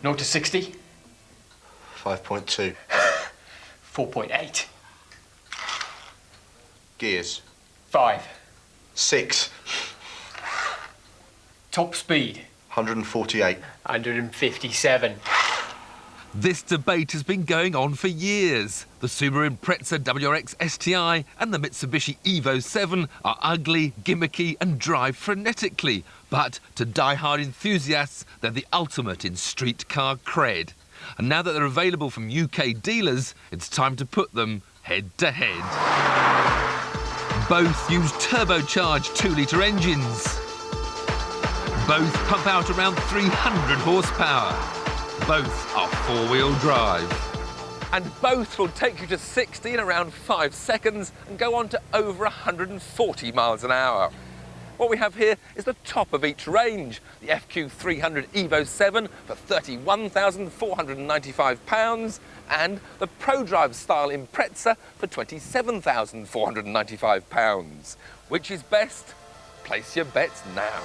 0 to 60? 5.2. 4.8. Gears. 5. 6. Top speed? 148. 157. This debate has been going on for years. The Subaru Impreza WRX STi and the Mitsubishi EvoVII are ugly, gimmicky and drive frenetically. But to die-hard enthusiasts, they're the ultimate in street car cred. And now that they're available from UK dealers, it's time to put them head-to-head. Both use turbocharged 2-litre engines. Both pump out around 300 horsepower. Both are four-wheel drive. And both will take you to 60 in around 5 seconds and go on to over 140 miles an hour. What we have here is the top of each range, the FQ300 EvoVII for £31,495 and the ProDrive style Impreza for £27,495. Which is best? Place your bets now.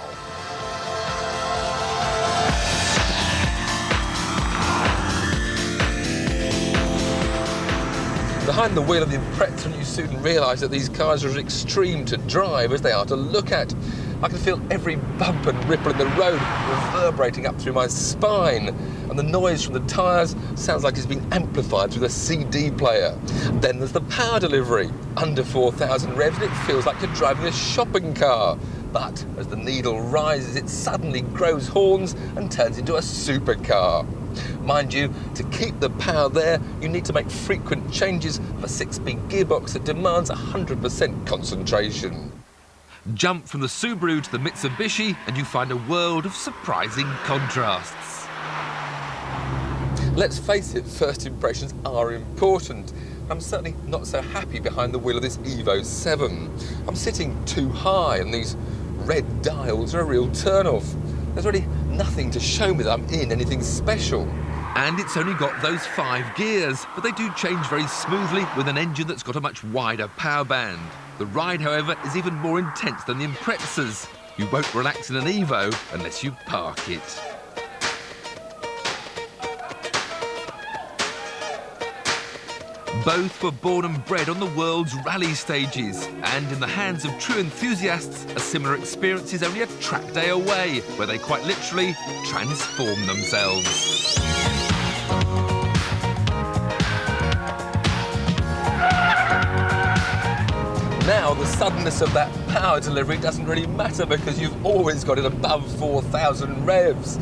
Behind the wheel of the Impreza, you soon realise that these cars are as extreme to drive as they are to look at. I can feel every bump and ripple in the road reverberating up through my spine, and the noise from the tyres sounds like it's been amplified through the CD player. Then there's the power delivery. Under 4,000 revs, it feels like you're driving a shopping car. But as the needle rises, it suddenly grows horns and turns into a supercar. Mind you, to keep the power there, you need to make frequent changes of a 6-speed gearbox that demands 100% concentration. Jump from the Subaru to the Mitsubishi and you find a world of surprising contrasts. Let's face it, first impressions are important. I'm certainly not so happy behind the wheel of this EvoVII. I'm sitting too high and these red dials are a real turn-off. There's really nothing to show me that I'm in anything special. And it's only got those 5 gears, but they do change very smoothly with an engine that's got a much wider power band. The ride, however, is even more intense than the Impreza's. You won't relax in an Evo unless you park it. Both were born and bred on the world's rally stages, and in the hands of true enthusiasts, a similar experience is only a track day away, where they quite literally transform themselves. Now, the suddenness of that power delivery doesn't really matter because you've always got it above 4,000 revs.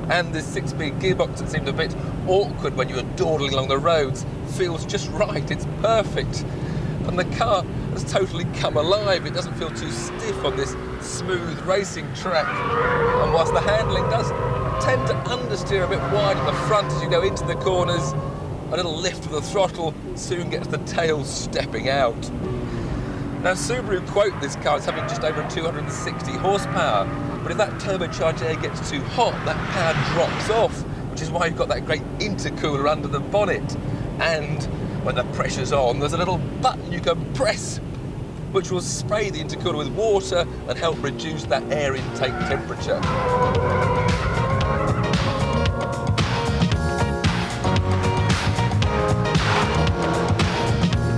And this 6-speed gearbox that seemed a bit awkward when you were dawdling along the roads feels just right, it's perfect. And the car has totally come alive, it doesn't feel too stiff on this smooth racing track. And whilst the handling does tend to understeer a bit wide at the front as you go into the corners, a little lift of the throttle soon gets the tail stepping out. Now, Subaru quote this car as having just over 260 horsepower, but if that turbocharged air gets too hot, that power drops off, which is why you've got that great intercooler under the bonnet. And when the pressure's on, there's a little button you can press, which will spray the intercooler with water and help reduce that air intake temperature.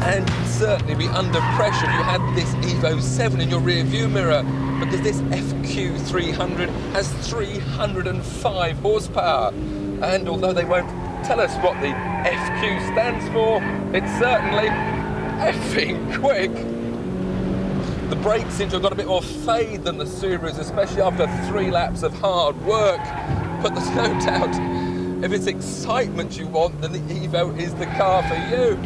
And you'd certainly be under pressure if you had this EvoVII in your rear view mirror, because this FQ300 has 305 horsepower. And although they won't tell us what the FQ stands for, it's certainly effing quick. The brakes seem to have got a bit more fade than the Subarus, especially after 3 laps of hard work. But there's no doubt, if it's excitement you want, then the Evo is the car for you.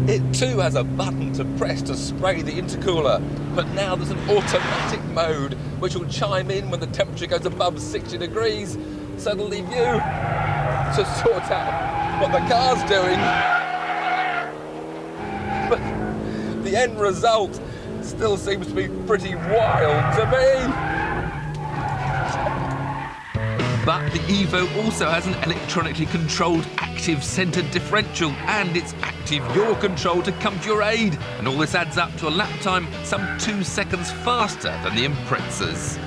It too has a button to press to spray the intercooler, but now there's an automatic mode which will chime in when the temperature goes above 60 degrees, so it'll leave you to sort out what the car's doing. But the end result still seems to be pretty wild to me. But the Evo also has an electronically controlled active centre differential and its active yaw control to come to your aid. And all this adds up to a lap time some 2 seconds faster than the Impreza's.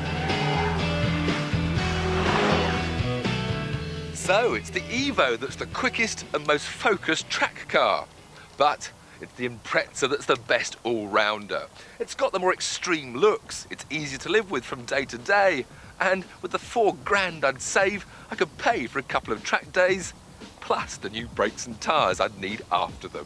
So it's the Evo that's the quickest and most focused track car. But it's the Impreza that's the best all-rounder. It's got the more extreme looks, it's easy to live with from day to day, and with the £4 I'd save, I could pay for a couple of track days, plus the new brakes and tyres I'd need after them.